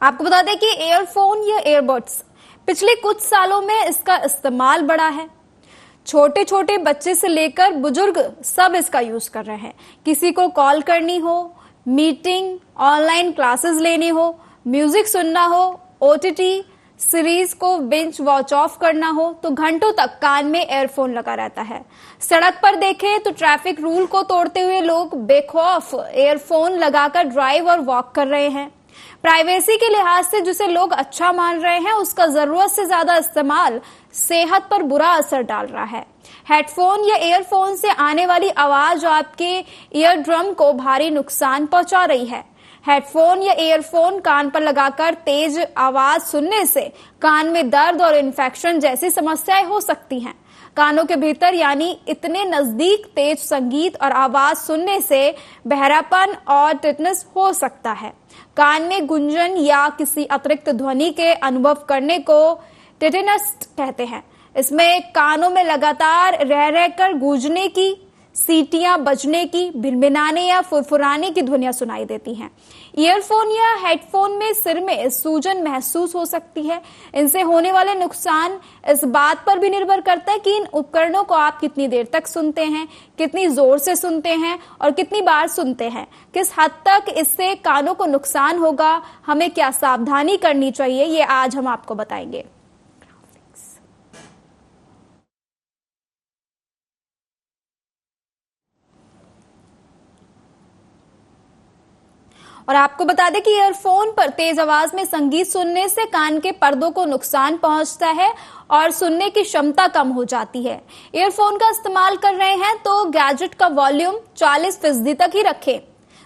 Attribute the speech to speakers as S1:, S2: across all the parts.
S1: आपको बता दें कि एयरफोन या एयरबड्स पिछले कुछ सालों में इसका इस्तेमाल बढ़ा है। छोटे छोटे बच्चे से लेकर बुजुर्ग सब इसका यूज कर रहे हैं। किसी को कॉल करनी हो, मीटिंग, ऑनलाइन क्लासेस लेनी हो, म्यूजिक सुनना हो, ओटीटी सीरीज को बिंज वॉच ऑफ करना हो तो घंटों तक कान में एयरफोन लगा रहता है। सड़क पर देखें तो ट्रैफिक रूल को तोड़ते हुए लोग बेखौफ एयरफोन लगाकर ड्राइव और वॉक कर रहे हैं। प्राइवेसी के लिहाज से जिसे लोग अच्छा मान रहे हैं, उसका जरूरत से ज्यादा इस्तेमाल सेहत पर बुरा असर डाल रहा है। हेडफोन या ईयरफोन से आने वाली आवाज आपके ईयर ड्रम को भारी नुकसान पहुंचा रही है। हेडफोन या ईयरफोन कान पर लगाकर तेज आवाज सुनने से कान में दर्द और इन्फेक्शन जैसी समस्याएं हो सकती हैं। कानों के भीतर यानी इतने नजदीक तेज संगीत और आवाज सुनने से बहरापन और टिटनेस हो सकता है। कान में गुंजन या किसी अतिरिक्त ध्वनि के अनुभव करने को टिटेनस कहते हैं। इसमें कानों में लगातार रह रहकर गूंजने की, सीटियां बजने की, भिनभिनाने या फुरफुराने की ध्वनियां सुनाई देती हैं। ईयरफोन या हेडफोन में सिर में सूजन महसूस हो सकती है। इनसे होने वाले नुकसान इस बात पर भी निर्भर करता है कि इन उपकरणों को आप कितनी देर तक सुनते हैं, कितनी जोर से सुनते हैं और कितनी बार सुनते हैं। किस हद तक इससे कानों को नुकसान होगा, हमें क्या सावधानी करनी चाहिए, ये आज हम आपको बताएंगे। और आपको बता दें कि ईयरफोन पर तेज आवाज में संगीत सुनने से कान के पर्दों को नुकसान पहुंचता है और सुनने की क्षमता कम हो जाती है। ईयरफोन का इस्तेमाल कर रहे हैं तो गैजेट का वॉल्यूम 40% तक ही रखें।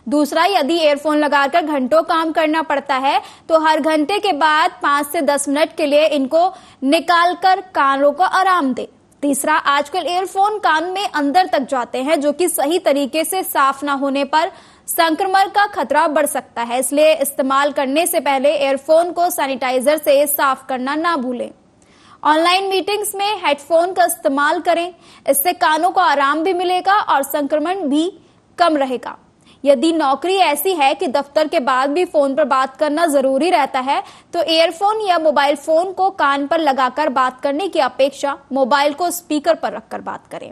S1: दूसरा, यदि ईयरफोन लगाकर घंटों काम करना पड़ता है तो हर घंटे के बाद 5 से 10 मिनट के लिए इनको निकालकर कानों को आराम दें। तीसरा, आजकल ईयरफोन कान में अंदर तक जाते हैं जो कि सही तरीके से साफ ना होने पर संक्रमण का खतरा बढ़ सकता है। इसलिए इस्तेमाल करने से पहले ईयरफोन को सैनिटाइजर से साफ करना ना भूलें। ऑनलाइन मीटिंग्स में हेडफोन का इस्तेमाल करें, इससे कानों को आराम भी मिलेगा और संक्रमण भी कम रहेगा। यदि नौकरी ऐसी है कि दफ्तर के बाद भी फोन पर बात करना जरूरी रहता है तो ईयरफोन या मोबाइल फोन को कान पर लगाकर बात करने की अपेक्षा मोबाइल को स्पीकर पर रखकर बात करें।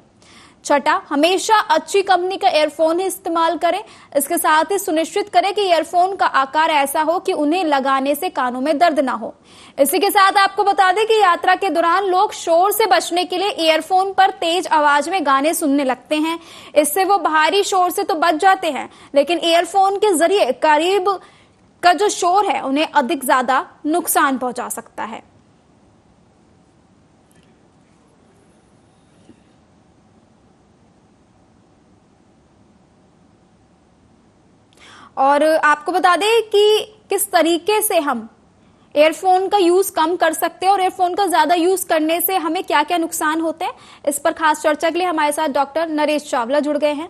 S1: छठा, हमेशा अच्छी कंपनी का ईयरफोन ही इस्तेमाल करें। इसके साथ ही सुनिश्चित करें कि ईयरफोन का आकार ऐसा हो कि उन्हें लगाने से कानों में दर्द ना हो। इसी के साथ आपको बता दें कि यात्रा के दौरान लोग शोर से बचने के लिए ईयरफोन पर तेज आवाज में गाने सुनने लगते हैं। इससे वो बाहरी शोर से तो बच जाते हैं, लेकिन ईयरफोन के जरिए करीब का जो शोर है उन्हें अधिक ज्यादा नुकसान पहुंचा सकता है। और आपको बता दें कि किस तरीके से हम एयरफोन का यूज कम कर सकते हैं और एयरफोन का ज्यादा यूज करने से हमें क्या क्या नुकसान होते हैं, इस पर खास चर्चा के लिए हमारे साथ डॉक्टर नरेश चावला जुड़ गए हैं।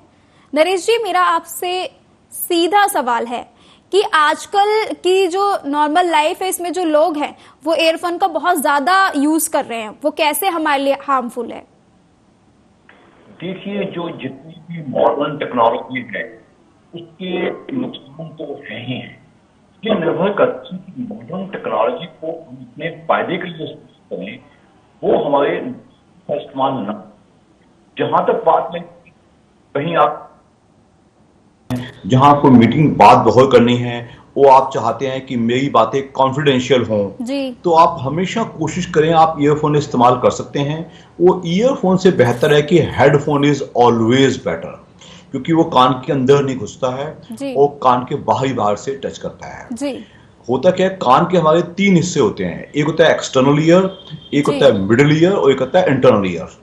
S1: नरेश जी, मेरा आपसे सीधा सवाल है कि आजकल की जो नॉर्मल लाइफ है इसमें जो लोग हैं वो एयरफोन का बहुत ज्यादा यूज कर रहे हैं, वो कैसे हमारे लिए हार्मफुल है?
S2: देखिए, जो जितनी भी मॉडर्न टेक्नोलॉजी है उसके नुकसान तो है ही हैं। ये निर्भर करता है कि मॉडर्न टेक्नोलॉजी को हम अपने फायदे के लिए इस्तेमाल करें, वो हमारे इस्तेमाल न। जहां तक बात है कहीं आप जहां आपको मीटिंग बात बहुत करनी है, वो आप चाहते हैं कि मेरी बातें कॉन्फिडेंशियल हों, तो आप हमेशा कोशिश करें आप ईयरफोन इस्तेमाल कर सकते हैं। वो ईयरफोन से बेहतर है कि हेडफोन इज ऑलवेज बेटर, क्योंकि वो कान के अंदर नहीं घुसता है और कान के बाहर से टच करता है जी। होता क्या है, कान के हमारे 3 हिस्से होते हैं। एक होता है एक्सटर्नल ईयर, एक होता है मिडिल ईयर और एक होता है इंटरनल ईयर।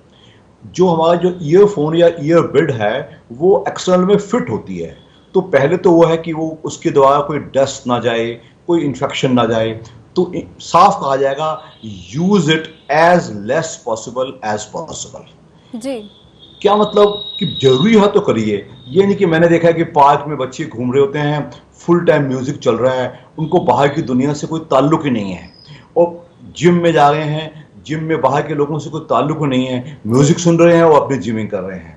S2: जो हमारा जो ईयरफोन या ईयरबड है वो एक्सटर्नल में फिट होती है। तो पहले तो वो है कि वो उसके द्वारा कोई डस्ट ना जाए, कोई इंफेक्शन ना जाए। तो साफ कहा जाएगा, use it as less possible as possible जी। क्या मतलब कि जरूरी है तो करिए। ये नहीं कि मैंने देखा है कि पार्क में बच्चे घूम रहे होते हैं, फुल टाइम म्यूजिक चल रहा है, उनको बाहर की दुनिया से कोई ताल्लुक ही नहीं है, और जिम में जा रहे हैं, जिम में बाहर के लोगों से कोई ताल्लुक नहीं है, म्यूजिक सुन रहे हैं और अपनी जिमिंग कर रहे हैं।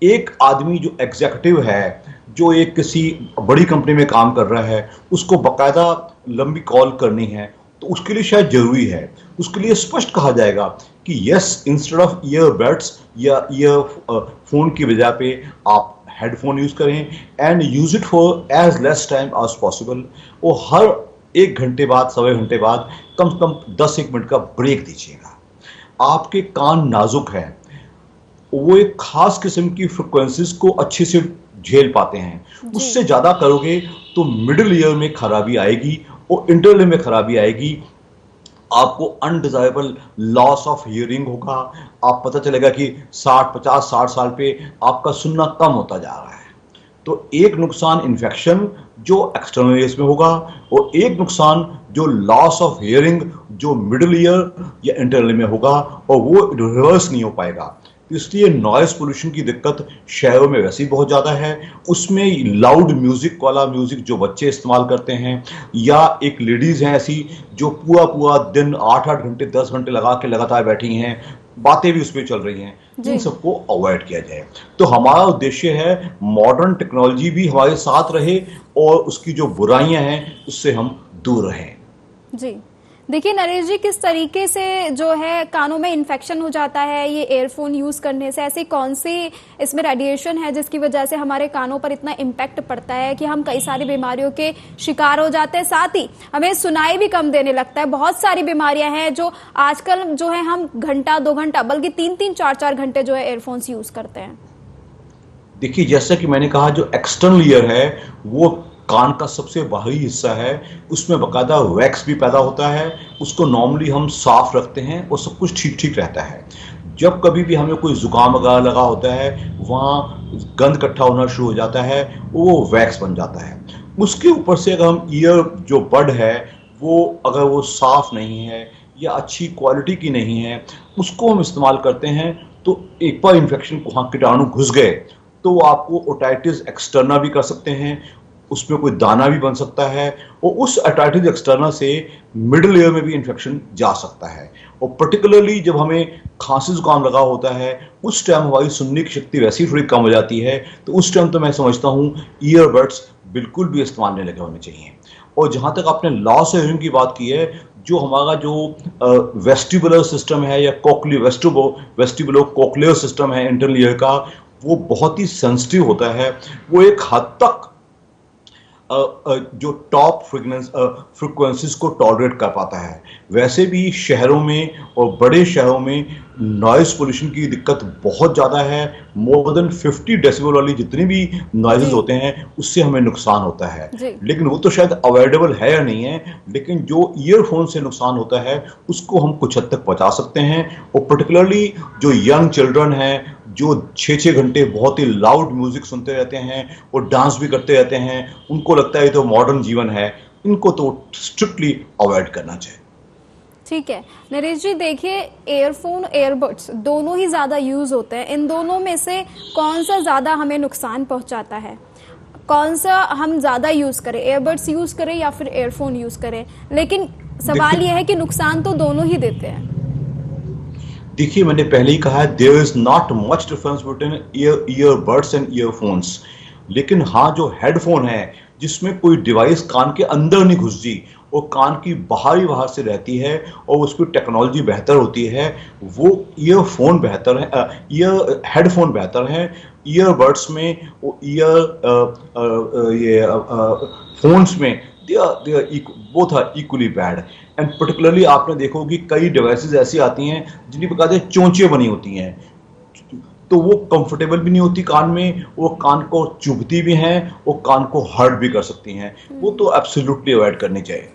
S2: एक आदमी जो एग्जीक्यूटिव है, जो एक किसी बड़ी कंपनी में काम कर रहा है, उसको बाकायदा लंबी कॉल करनी है तो उसके लिए शायद जरूरी है, उसके लिए स्पष्ट कहा जाएगा कि यस, इंस्टेड ऑफ ईयरबड्स या ईयरफोन की बजाय पे आप हेडफोन यूज करें and use it for as less time as possible. और हर 1 घंटे बाद, सवा घंटे बाद कम से कम 10-1 मिनट का ब्रेक दीजिएगा। आपके कान नाजुक हैं, वो एक खास किस्म की फ्रिक्वेंसीज को अच्छे से झेल पाते हैं। उससे ज्यादा करोगे तो मिडिल ईयर में खराबी आएगी और इंटरनल में खराबी आएगी। आपको अनडिजायरेबल लॉस ऑफ हियरिंग होगा। आप पता चलेगा कि 50-60 साल पे आपका सुनना कम होता जा रहा है। तो एक नुकसान इन्फेक्शन जो एक्सटर्नल ईयर्स में होगा और एक नुकसान जो लॉस ऑफ हियरिंग जो मिडिल ईयर या इंटरनल में होगा, और वो रिवर्स नहीं हो पाएगा। इसलिए नॉइस पोल्यूशन की दिक्कत शहरों में वैसे ही बहुत ज़्यादा है। उसमें लाउड म्यूजिक वाला म्यूजिक जो बच्चे इस्तेमाल करते हैं, या एक लेडीज़ हैं ऐसी जो पूरा दिन 8-8 घंटे 10 घंटे लगा के लगातार बैठी हैं, बातें भी उसमें चल रही हैं, इन सबको अवॉइड किया जाए। तो हमारा उद्देश्य है मॉडर्न टेक्नोलॉजी भी हमारे साथ रहे और उसकी जो बुराइयां हैं उससे हम दूर रहें।
S1: जी देखिए नरेश जी, किस तरीके से जो है कानों में इन्फेक्शन हो जाता है ये एयरफोन यूज़ करने से? ऐसी कौन सी इसमें रेडिएशन है जिसकी वजह से हमारे कानों पर इतना इम्पैक्ट पड़ता है कि हम कई सारी बीमारियों के शिकार हो जाते हैं, साथ ही हमें सुनाई भी कम देने लगता है? बहुत सारी बीमारियां हैं जो आजकल जो है हम घंटा 2 घंटा बल्कि 3-3 4-4 घंटे जो है एयरफोन्स यूज़ करते हैं।
S2: देखिए, जैसा कि मैंने कहा, जो एक्सटर्नल ईयर है वो कान का सबसे बाहरी हिस्सा है, उसमें बाकायदा वैक्स भी पैदा होता है। उसको नॉर्मली हम साफ रखते हैं और सब कुछ ठीक ठीक रहता है। जब कभी भी हमें कोई जुकाम वगैरह लगा होता है, वहाँ गंद इकट्ठा होना शुरू हो जाता है, वो वैक्स बन जाता है। उसके ऊपर से अगर हम ईयर जो बड है वो अगर वो साफ नहीं है या अच्छी क्वालिटी की नहीं है, उसको हम इस्तेमाल करते हैं, तो एक बार इन्फेक्शन वहाँ कीटाणु घुस गए तो वो आपको ओटाइटिस एक्सटर्ना भी कर सकते हैं, उसमें कोई दाना भी बन सकता है, और उस ओटाइटिस एक्सटर्ना से मिडिल ईयर में भी इन्फेक्शन जा सकता है। और पर्टिकुलरली जब हमें खांसी जुकाम लगा होता है, उस टाइम हमारी सुनने की शक्ति वैसे ही थोड़ी कम हो जाती है, तो उस टाइम तो मैं समझता हूँ ईयरबड्स बिल्कुल भी इस्तेमाल नहीं लगे होने चाहिए। और जहाँ तक आपने लॉस ऑफ हियरिंग की बात की है, जो हमारा जो वेस्टिबुलर सिस्टम है या वेस्टिबुलो कोक्लियर सिस्टम है इंटरनल ईयर का, वो बहुत ही सेंसिटिव होता है। वो एक हद तक जो टॉप फ्रिक्वेंसीज को टॉलरेट कर पाता है। वैसे भी शहरों में और बड़े शहरों में नॉइज पोल्यूशन की दिक्कत बहुत ज़्यादा है। मोर देन 50 डेसिबल वाली जितनी भी नॉइजेज होते हैं उससे हमें नुकसान होता है, लेकिन वो तो शायद अवॉइडेबल है या नहीं है। लेकिन जो ईयरफोन से नुकसान होता है उसको हम कुछ हद तक बचा सकते हैं। और पर्टिकुलरली जो यंग चिल्ड्रन हैं, जो 6-6 घंटे बहुत ही लाउड म्यूजिक सुनते रहते हैं और डांस भी करते रहते हैं, उनको लगता है तो मॉडर्न जीवन है, इनको तो स्ट्रिक्टली अवॉइड करना चाहिए।
S1: ठीक है नरेश जी, देखिए एयरफोन एयरबड्स दोनों ही ज़्यादा यूज़ होते हैं। इन दोनों में से कौन सा ज़्यादा हमें नुकसान पहुंचाता है? कौन सा हम ज़्यादा यूज़ करें, एयरबड्स यूज़ करें या फिर एयरफोन यूज़ करें? लेकिन सवाल यह है कि नुकसान तो दोनों ही देते हैं।
S2: देखिए, मैंने पहले ही कहा है, there is not much difference between earbuds and earphones. लेकिन हाँ, जो हेडफोन है जिसमें कोई डिवाइस कान के अंदर नहीं घुसती और कान की बाहर से रहती है और उसकी टेक्नोलॉजी बेहतर होती है, वो ईयरफोन बेहतर है, हेडफोन बेहतर है। ईयरबड्स में फोन्स में both are equally bad. And particularly आपने देखो कि कई डिवाइसेस ऐसी आती हैं जिनकी बकायदे चोंचे बनी होती हैं, तो वो कंफर्टेबल भी नहीं होती कान में, वो कान को चुभती भी हैं, वो कान को हर्ट भी कर सकती हैं। वो तो एब्सोल्युटली अवॉइड करनी चाहिए।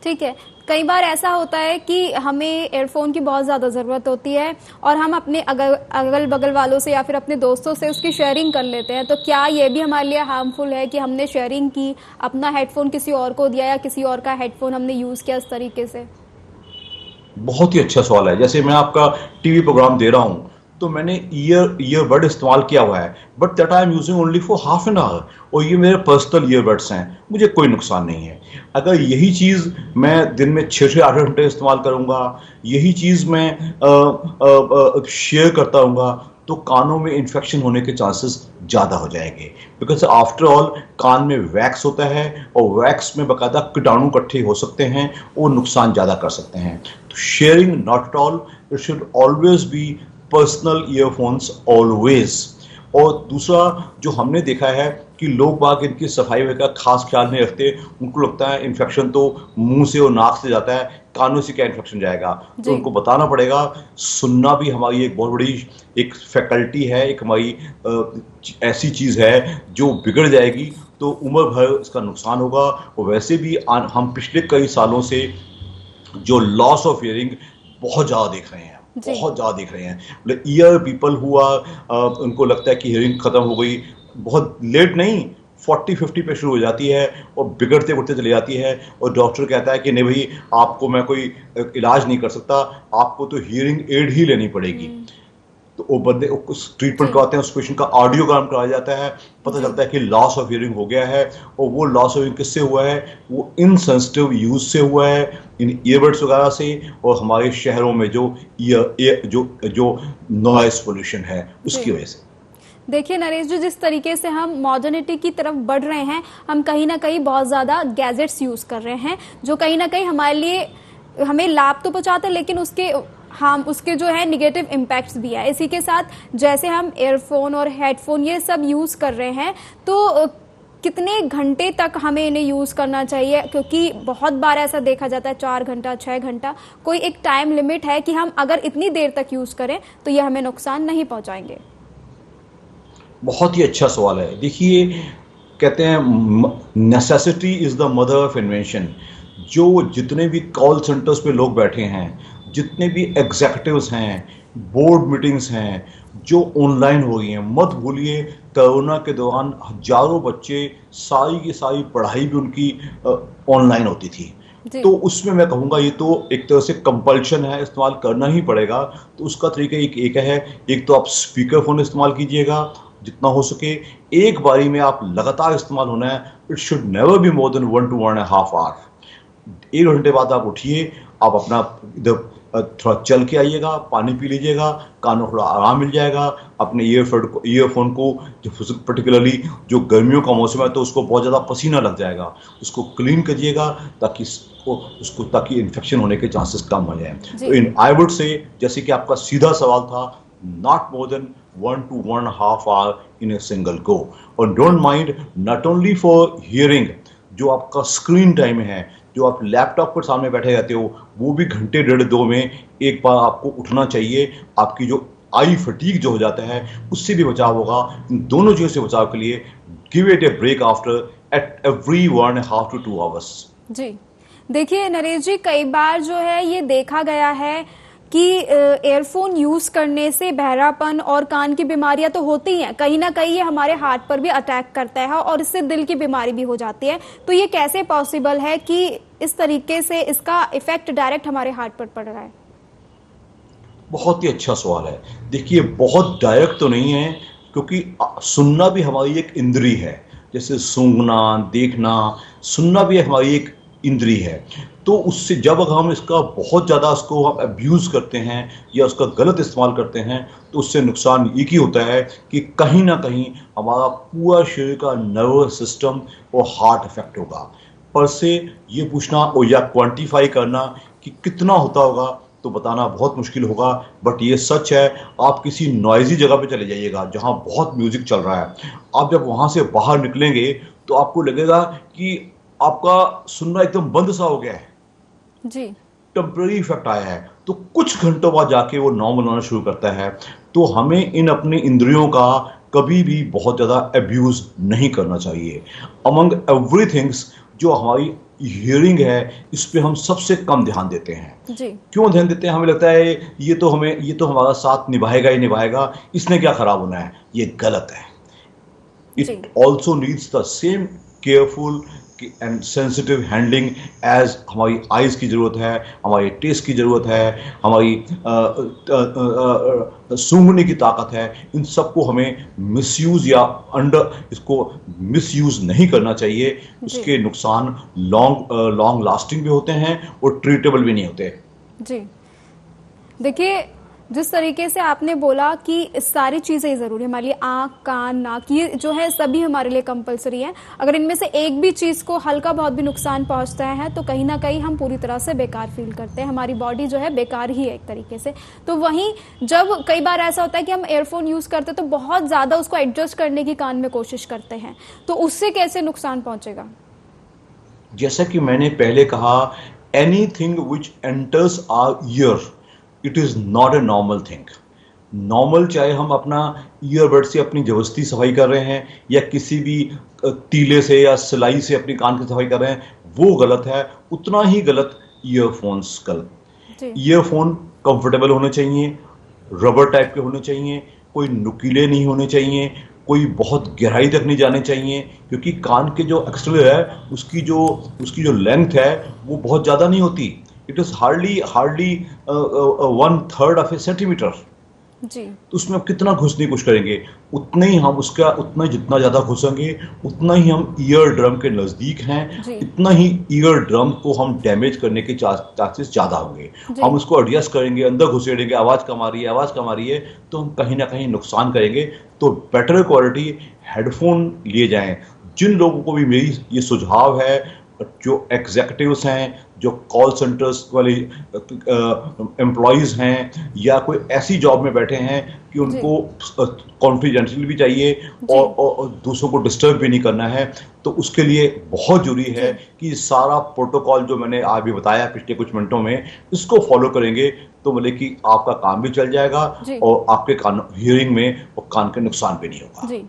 S1: ठीक है, कई बार ऐसा होता है कि हमें एयरफोन की बहुत ज़्यादा ज़रूरत होती है और हम अपने अगल बगल वालों से या फिर अपने दोस्तों से उसकी शेयरिंग कर लेते हैं, तो क्या ये भी हमारे लिए हार्मफुल है कि हमने शेयरिंग की, अपना हेडफोन किसी और को दिया या किसी और का हेडफोन हमने यूज़ किया इस तरीके से?
S2: बहुत ही अच्छा सवाल है। जैसे मैं आपका टीवी प्रोग्राम दे रहा हूँ तो मैंने ईयरबड इस्तेमाल किया हुआ है, but that I am using only for half an hour, और ये मेरे पर्सनल ईयरबड्स हैं, मुझे कोई नुकसान नहीं है। अगर यही चीज़ मैं दिन में 6-8 घंटे इस्तेमाल करूँगा, यही चीज़ मैं शेयर करता रहूँगा, तो कानों में इन्फेक्शन होने के चांसेस ज़्यादा हो जाएंगे, बिकॉज आफ्टर ऑल कान में वैक्स होता है और वैक्स में बाकायदा कीटाणु इकट्ठे हो सकते हैं और नुकसान ज़्यादा कर सकते हैं। तो sharing not at all, it should always be personal earphones always. और दूसरा जो हमने देखा है कि लोग बाग इनकी सफाई का खास ख्याल नहीं रखते, उनको लगता है इन्फेक्शन तो मुंह से और नाक से जाता है, कानों से क्या इन्फेक्शन जाएगा। तो उनको बताना पड़ेगा सुनना भी हमारी एक बहुत बड़ी एक फैकल्टी है, एक हमारी ऐसी चीज़ है जो बिगड़ जाएगी तो उम्र भर इसका नुकसान होगा। और वैसे भी हम पिछले कई सालों से जो लॉस ऑफ हियरिंग बहुत ज़्यादा देख रहे हैं, बहुत ज़्यादा देख रहे हैं। मतलब ईयर पीपल हुआ उनको लगता है कि हियरिंग ख़त्म हो गई, बहुत लेट नहीं 40-50 पे शुरू हो जाती है और बिगड़ते बढ़ते चली जाती है। और डॉक्टर कहता है कि नहीं भाई आपको मैं कोई इलाज नहीं कर सकता, आपको तो हियरिंग एड ही लेनी पड़ेगी। तो वो बंदे उस ट्रीटमेंट करवाते हैं, उस पेशेंट का ऑडियोग्राम कराया जाता है, पता चलता है कि लॉस ऑफ हियरिंग हो गया है। और वो लॉस ऑफ हियरिंग किससे हुआ है? वो इनसेंसिटिव यूज से हुआ है, इन ईयरबड्स वगैरह से, और हमारे शहरों में जो नॉइस पोल्यूशन है उसकी वजह से।
S1: देखिए नरेश जी, जिस तरीके से हम मॉडर्निटी की तरफ बढ़ रहे हैं, हम कहीं ना कहीं बहुत ज़्यादा गैजेट्स यूज़ कर रहे हैं जो कहीं ना कहीं हमारे लिए हमें लाभ तो पहुंचाते हैं, लेकिन उसके जो है निगेटिव इम्पैक्ट्स भी है। इसी के साथ जैसे हम एयरफोन और हेडफोन ये सब यूज़ कर रहे हैं, तो कितने घंटे तक हमें इन्हें यूज़ करना चाहिए? क्योंकि बहुत बार ऐसा देखा जाता है 4 घंटा 6 घंटा, कोई एक टाइम लिमिट है कि हम अगर इतनी देर तक यूज़ करें तो ये हमें नुकसान नहीं पहुंचाएंगे?
S2: बहुत ही अच्छा सवाल है। देखिए कहते हैं necessity is the mother of invention. जो जितने भी कॉल सेंटर्स पे लोग बैठे हैं, जितने भी एग्जीक्यूटिव्स हैं, बोर्ड मीटिंग्स हैं जो ऑनलाइन हो गई हैं, मत भूलिए कोरोना के दौरान हजारों बच्चे सारी की सारी पढ़ाई भी उनकी ऑनलाइन होती थी। तो उसमें मैं कहूँगा ये तो एक तरह से कंपल्शन है, इस्तेमाल करना ही पड़ेगा। तो उसका तरीका एक है, एक तो आप स्पीकर फोन इस्तेमाल कीजिएगा जितना हो सके, एक बारी में आप लगातार इस्तेमाल होना है। It should never be more than 1 to 1.5 hour. 1 घंटे बाद आप उठिए, आप अपना इधर थोड़ा चल के आइएगा, पानी पी लीजिएगा, कानों थोड़ा आराम मिल जाएगा। अपने ईयरफोन को जो पर्टिकुलरली जो गर्मियों का मौसम है तो उसको बहुत ज़्यादा पसीना लग जाएगा, उसको क्लीन करिएगा ताकि इन्फेक्शन होने के चांसेस कम हो जाए। तो इन आई वुड से, जैसे कि आपका सीधा सवाल था, not more than 1 to 1.5 hour in a single go। और don't mind not only for hearing, जो आपका स्क्रीन टाइम है, जो आप लैपटॉप पर सामने बैठे रहते हो, वो भी घंटे 1.5-2 में एक बार आपको उठना चाहिए। आपकी जो आई फटीग जो हो जाता है उससे भी बचाव होगा। इन दोनों चीज़ों से बचाव के लिए give it a break after at every 1.5 to 2 hours।
S1: जी देखिए नरेश जी, कई बार जो है ये देखा गया है कि एयरफोन यूज़ करने से बहरापन और कान की बीमारियां तो होती हैं, कहीं ना कहीं ये हमारे हार्ट पर भी अटैक करता है और इससे दिल की बीमारी भी हो जाती है। तो ये कैसे पॉसिबल है कि इस तरीके से इसका इफेक्ट डायरेक्ट हमारे हार्ट पर पड़ रहा है?
S2: बहुत ही अच्छा सवाल है। देखिए बहुत डायरेक्ट तो नहीं है, क्योंकि सुनना भी हमारी एक इंद्री है। जैसे सूंघना, देखना, सुनना भी हमारी एक इंद्री है। तो उससे जब अगर हम इसका बहुत ज़्यादा उसको हम अब्यूज़ करते हैं या उसका गलत इस्तेमाल करते हैं, तो उससे नुकसान एक ही होता है कि कहीं ना कहीं हमारा पूरा शरीर का नर्वस सिस्टम और हार्ट इफेक्ट होगा। पर से ये पूछना और या क्वांटिफाई करना कि कितना होता होगा तो बताना बहुत मुश्किल होगा। बट ये सच है, आप किसी नॉइजी जगह पे चले जाइएगा जहाँ बहुत म्यूजिक चल रहा है, आप जब वहाँ से बाहर निकलेंगे तो आपको लगेगा कि आपका सुनना एकदम बंद सा हो गया है
S1: जी।
S2: टेम्पररी इफेक्ट आया है। तो कुछ घंटों बाद जाके वो नॉर्मल होना शुरू करता है। तो हमें इन अपने इंद्रियों का कभी भी बहुत ज़्यादा अब्यूज़ नहीं करना चाहिए। अमंग एवरीथिंग्स जो हमारी हियरिंग है, इस पे हम सबसे कम ध्यान देते हैं जी। क्यों ध्यान देते हैं? हमें लगता है ये तो हमारा साथ निभाएगा ही निभाएगा, इसने क्या खराब होना है। ये गलत है। It also needs the same careful and sensitive handling as हमारी आइज़ की ज़रूरत है, हमारी टेस्ट की ज़रूरत है, हमारी सूंघने की ताकत है। इन सबको हमें मिसयूज़ या इसको मिसयूज़ नहीं करना चाहिए। उसके नुकसान लॉन्ग लास्टिंग भी होते हैं और ट्रीटेबल भी नहीं होते।
S1: जी देखिए जिस तरीके से आपने बोला कि सारी चीज़ें ज़रूरी है हमारे लिए, आँख, कान, नाक, ये जो है सभी हमारे लिए कंपलसरी है। अगर इनमें से एक भी चीज़ को हल्का बहुत भी नुकसान पहुंचता है तो कहीं ना कहीं हम पूरी तरह से बेकार फील करते हैं, हमारी बॉडी जो है बेकार ही है एक तरीके से। तो वहीं जब कई बार ऐसा होता है कि हम एयरफोन यूज़ करते हैं तो बहुत ज़्यादा उसको एडजस्ट करने की कान में कोशिश करते हैं, तो उससे कैसे नुकसान पहुँचेगा?
S2: जैसा कि मैंने पहले कहा, anything which enters our ear it is not a normal thing. Normal चाहे हम अपना ईयरबड से अपनी जबरदस्ती सफाई कर रहे हैं या किसी भी तीले से या सिलाई से अपनी कान की सफाई कर रहे हैं, वो गलत है। उतना ही गलत ईयरफोन्स गलत। ईयरफोन कंफर्टेबल होने चाहिए, रबर टाइप के होने चाहिए, कोई नुकीले नहीं होने चाहिए, कोई बहुत गहराई तक नहीं जाने चाहिए, क्योंकि कान के जो एक्सटर्नल है उसकी जो लेंथ है वो बहुत ज़्यादा नहीं होती। It is hardly 1/3 of a centimetre.
S1: जी।
S2: तो उसमें आप कितना घुसने की कोशिश करेंगे, उतना ही हम उतना जितना ज़्यादा घुसेंगे उतना ही हम ईयर ड्रम के नज़दीक हैं, इतना ही ईयर ड्रम को हम डैमेज करने के चांसेस ज़्यादा होंगे। हम उसको एडजस्ट करेंगे, अंदर घुसेड़ेंगे, आवाज़ कम आ रही है तो हम कहीं ना कहीं नुकसान करेंगे। तो बेटर क्वालिटी हेडफोन लिए जाएं। जिन लोगों को भी मेरी ये सुझाव है, जो एग्जीक्यूटिव्स हैं, जो कॉल सेंटर्स वाले एम्प्लॉयज़ हैं या कोई ऐसी जॉब में बैठे हैं कि उनको कॉन्फिडेंशियल भी चाहिए और दूसरों को डिस्टर्ब भी नहीं करना है, तो उसके लिए बहुत जरूरी है कि सारा प्रोटोकॉल जो मैंने अभी बताया पिछले कुछ मिनटों में, इसको फॉलो करेंगे तो मतलब कि आपका काम भी चल जाएगा और आपके कान हियरिंग में और कान के नुकसान भी नहीं होगा।
S1: जी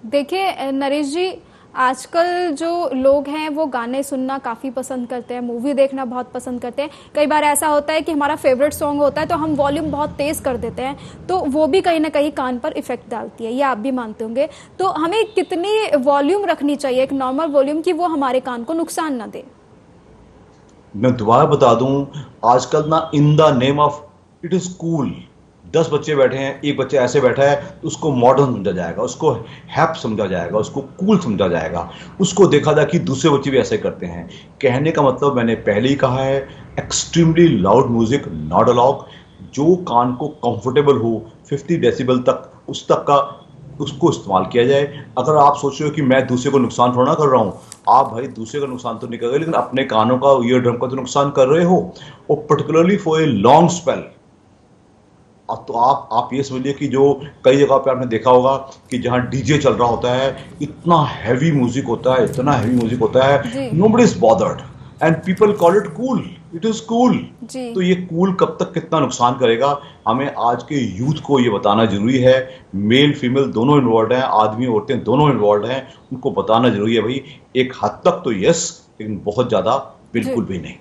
S1: देखिए नरेश जी, आजकल जो लोग हैं वो गाने सुनना काफ़ी पसंद करते हैं, मूवी देखना बहुत पसंद करते हैं। कई बार ऐसा होता है कि हमारा फेवरेट सॉन्ग होता है तो हम वॉल्यूम बहुत तेज़ कर देते हैं, तो वो भी कहीं ना कहीं कान पर इफेक्ट डालती है, ये आप भी मानते होंगे। तो हमें कितनी वॉल्यूम रखनी चाहिए, एक नॉर्मल वॉल्यूम, कि वो हमारे कान को नुकसान ना दे?
S2: मैं दोबारा बता दूं, आजकल ना in the name of it is cool, 10 बच्चे बैठे हैं, एक बच्चा ऐसे बैठा है तो उसको मॉडर्न समझा जाएगा, उसको हैप समझा जाएगा, उसको कूल समझा जाएगा, उसको देखा जाए कि दूसरे बच्चे भी ऐसे करते हैं। कहने का मतलब मैंने पहले ही कहा है, extremely loud music not allowed. जो कान को कंफर्टेबल हो 50 डेसिबल तक, उस तक का उसको इस्तेमाल किया जाए। अगर आप सोच रहे हो कि मैं दूसरे को नुकसान थोड़ा ना कर रहा हूँ, आप भाई दूसरे का नुकसान तो नहीं कर रहे, लेकिन अपने कानों का, ईयर ड्रम का तो नुकसान कर रहे हो, और particularly for a long spell. अब तो आप ये समझिए कि जो कई जगह पे आपने देखा होगा कि जहाँ डीजे चल रहा होता है, इतना हैवी म्यूजिक होता है, इतना हैवी म्यूजिक होता है, nobody is bothered and people call it cool, it is cool. तो ये कूल कब तक कितना नुकसान करेगा, हमें आज के यूथ को ये बताना जरूरी है। मेल फीमेल दोनों इन्वॉल्व हैं, आदमी औरतें दोनों इन्वॉल्व हैं, उनको बताना जरूरी है भाई, एक हद तक तो यस, लेकिन बहुत ज्यादा बिल्कुल भी नहीं।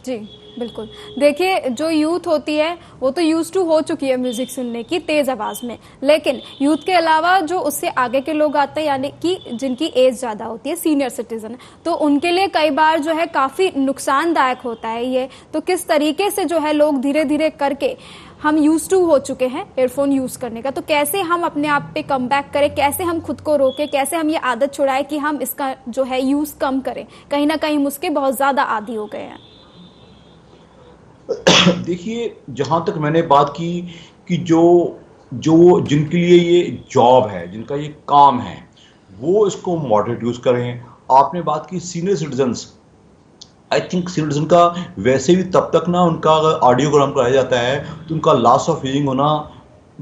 S1: जी बिल्कुल। देखिए जो यूथ होती है वो तो यूज टू हो चुकी है म्यूजिक सुनने की तेज आवाज में, लेकिन यूथ के अलावा जो उससे आगे के लोग आते हैं, यानी कि जिनकी एज ज्यादा होती है, सीनियर सिटीजन, तो उनके लिए कई बार जो है काफी नुकसानदायक होता है ये। तो किस तरीके से जो है लोग धीरे धीरे करके, हम यूज टू हो चुके हैं एयरफोन यूज करने का, तो कैसे हम अपने आप पे कम बैक करें, कैसे हम खुद को रोकें, कैसे हम ये आदत छुड़ाएं कि हम इसका जो है यूज कम करें, कहीं ना कहीं हम उसके बहुत ज्यादा आदी हो गए हैं।
S2: देखिए, जहां तक मैंने बात की कि जो जिनके लिए ये जॉब है, जिनका ये काम है, वो इसको मॉडरेट यूज करें। आपने बात की senior citizens, I think senior citizen का वैसे भी तब तक ना, उनका अगर ऑडियोग्राम कराया जाता है तो उनका लॉस ऑफ हियरिंग होना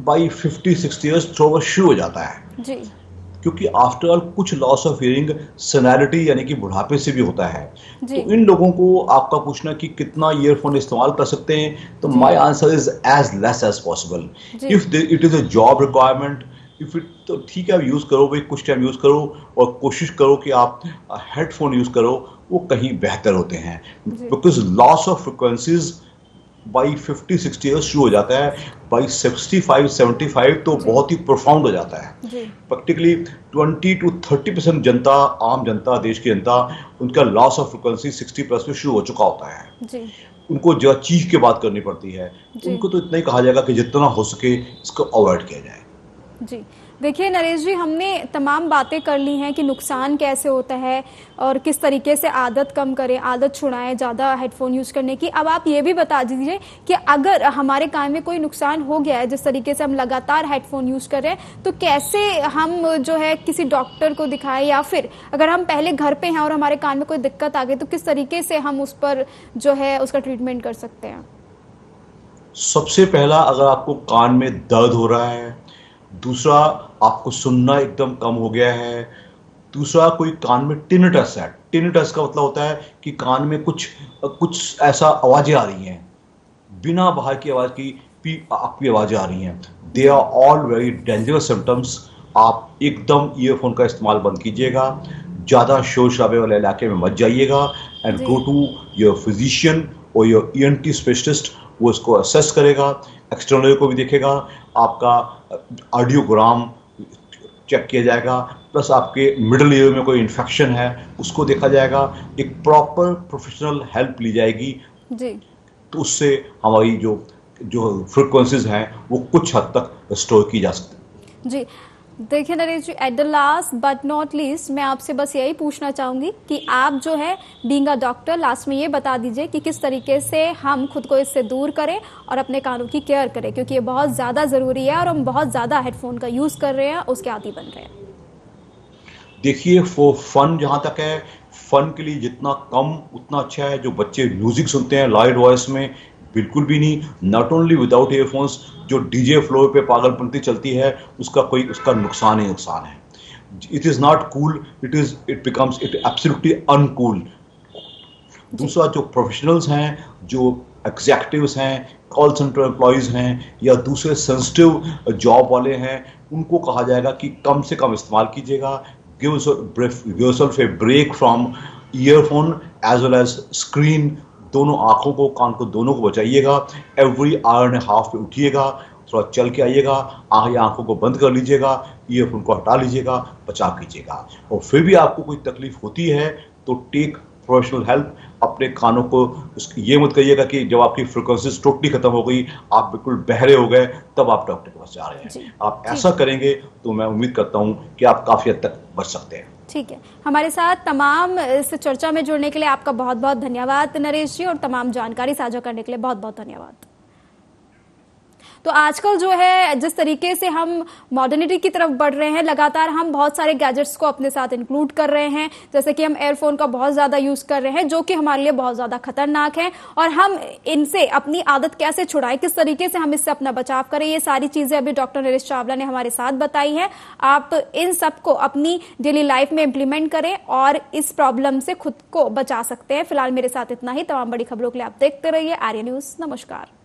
S2: बाई 50-60 ईयर्स थोड़ा शुरू हो जाता है
S1: जी।
S2: क्योंकि आफ्टर ऑल कुछ लॉस ऑफ हियरिंग सेनिलिटी यानी कि बुढ़ापे से भी होता है। तो इन लोगों को आपका पूछना कि कितना ईयरफोन इस्तेमाल कर सकते हैं, तो my answer is as less as possible. If it is a job requirement, if it, तो ठीक है, आप यूज करो भाई, कुछ टाइम यूज करो और कोशिश करो कि आप हेडफोन यूज करो, वो कहीं बेहतर होते हैं। Because loss of frequencies by 50-60 years शुरू हो जाता है, बाई 65-75 तो बहुत ही प्रोफाउंड हो जाता है। प्रैक्टिकली 20-30% जनता, आम जनता, देश की जनता, उनका लॉस ऑफ फ्रिक्वेंसी 60+ में शुरू हो चुका होता है। उनको जो चीख के बात करनी पड़ती है, उनको तो इतना ही कहा जाएगा कि जितना हो सके इसको अवॉइड किया जाए।
S1: जी देखिए नरेश जी, हमने तमाम बातें कर ली हैं कि नुकसान कैसे होता है और किस तरीके से आदत कम करें, आदत छुड़ाएं ज़्यादा हेडफोन यूज़ करने की। अब आप ये भी बता दीजिए कि अगर हमारे कान में कोई नुकसान हो गया है, जिस तरीके से हम लगातार हेडफोन यूज़ कर रहे हैं, तो कैसे हम जो है किसी डॉक्टर को दिखाएं, या फिर अगर हम पहले घर पे हैं और हमारे कान में कोई दिक्कत आ गई तो किस तरीके से हम उस पर जो है उसका ट्रीटमेंट कर सकते हैं?
S2: सबसे पहला, अगर आपको कान में दर्द हो रहा है, दूसरा आपको सुनना एकदम कम हो गया है, तीसरा कोई कान में टिनिटस है। टिनिटस का मतलब होता है कि कान में कुछ कुछ ऐसा आवाजें आ रही हैं, बिना बाहर की आवाज की आपकी आवाजें आ रही हैं। They are all very dangerous symptoms. आप एकदम ईयरफोन का इस्तेमाल बंद कीजिएगा, ज़्यादा शोर शराबे वाले इलाके में मत जाइएगा, and go to your physician और योर ईएनटी स्पेशलिस्ट। वो इसको असेस करेगा, एक्सटर्नल को भी देखेगा, आपका ऑडियोग्राम चेक किया जाएगा, प्लस आपके मिडल ईयर में कोई इन्फेक्शन है उसको देखा जाएगा, एक प्रॉपर प्रोफेशनल हेल्प ली जाएगी
S1: जी।
S2: तो उससे हमारी जो फ्रीक्वेंसीज हैं वो कुछ हद तक रिस्टोर की जा सकती है।
S1: जी देखिए Naresh ji, at the last but not least मैं आपसे बस यही पूछना चाहूंगी कि आप जो है बीइंग अ डॉक्टर, लास्ट में ये बता दीजिए कि किस तरीके से हम खुद को इससे दूर करें और अपने कानों की केयर करें, क्योंकि ये बहुत ज़्यादा ज़रूरी है और हम बहुत ज़्यादा हेडफोन का यूज़ कर रहे हैं, उसके आदी बन रहे हैं।
S2: देखिए, फन जहाँ तक है, फन के लिए जितना कम उतना अच्छा है। जो बच्चे म्यूजिक सुनते हैं लाउड वॉइस में, बिल्कुल भी नहीं। नॉट ओनली विदाउट ईयरफोन्स, जो डीजे फ्लोर पे पागलपंती चलती है उसका नुकसान ही नुकसान है। It is not cool, it becomes it absolutely uncool. दूसरा, जो प्रोफेशनल्स हैं, जो एग्जेक्टिव्स हैं, कॉल सेंटर एम्प्लॉयज़ हैं, या दूसरे सेंसिटिव जॉब वाले हैं, उनको कहा जाएगा कि कम से कम इस्तेमाल कीजिएगा। Give yourself a break from earphone as well as screen. दोनों आंखों को, कान को, दोनों को बचाइएगा। एवरी आवर एंड हाफ पे उठिएगा, थोड़ा चल के आइएगा, आंखों को बंद कर लीजिएगा, ईयरफोन को हटा लीजिएगा, बचाव कीजिएगा। और फिर भी आपको कोई तकलीफ होती है तो टेक प्रोफेशनल हेल्प। अपने कानों को ये मत कहिएगा कि जब आपकी फ्रिक्वेंसीज टोटली खत्म हो गई, आप बिल्कुल बहरे हो गए, तब आप डॉक्टर के पास जा रहे हैं। आप ऐसा करेंगे तो मैं उम्मीद करता हूं कि आप काफी हद तक बच सकते हैं।
S1: ठीक है, हमारे साथ तमाम इस चर्चा में जुड़ने के लिए आपका बहुत बहुत धन्यवाद नरेश जी, और तमाम जानकारी साझा करने के लिए बहुत बहुत धन्यवाद। तो आजकल जो है जिस तरीके से हम मॉडर्निटी की तरफ बढ़ रहे हैं, लगातार हम बहुत सारे गैजेट्स को अपने साथ इंक्लूड कर रहे हैं, जैसे कि हम एयरफोन का बहुत ज़्यादा यूज़ कर रहे हैं, जो कि हमारे लिए बहुत ज़्यादा खतरनाक है, और हम इनसे अपनी आदत कैसे छुड़ाएं, किस तरीके से हम इससे अपना बचाव करें, ये सारी चीज़ें अभी डॉक्टर नरेश चावला ने हमारे साथ बताई हैं। आप इन सबको अपनी डेली लाइफ में इम्प्लीमेंट करें और इस प्रॉब्लम से खुद को बचा सकते हैं। फिलहाल मेरे साथ इतना ही। तमाम बड़ी खबरों के लिए आप देखते रहिए आर्य न्यूज़। नमस्कार।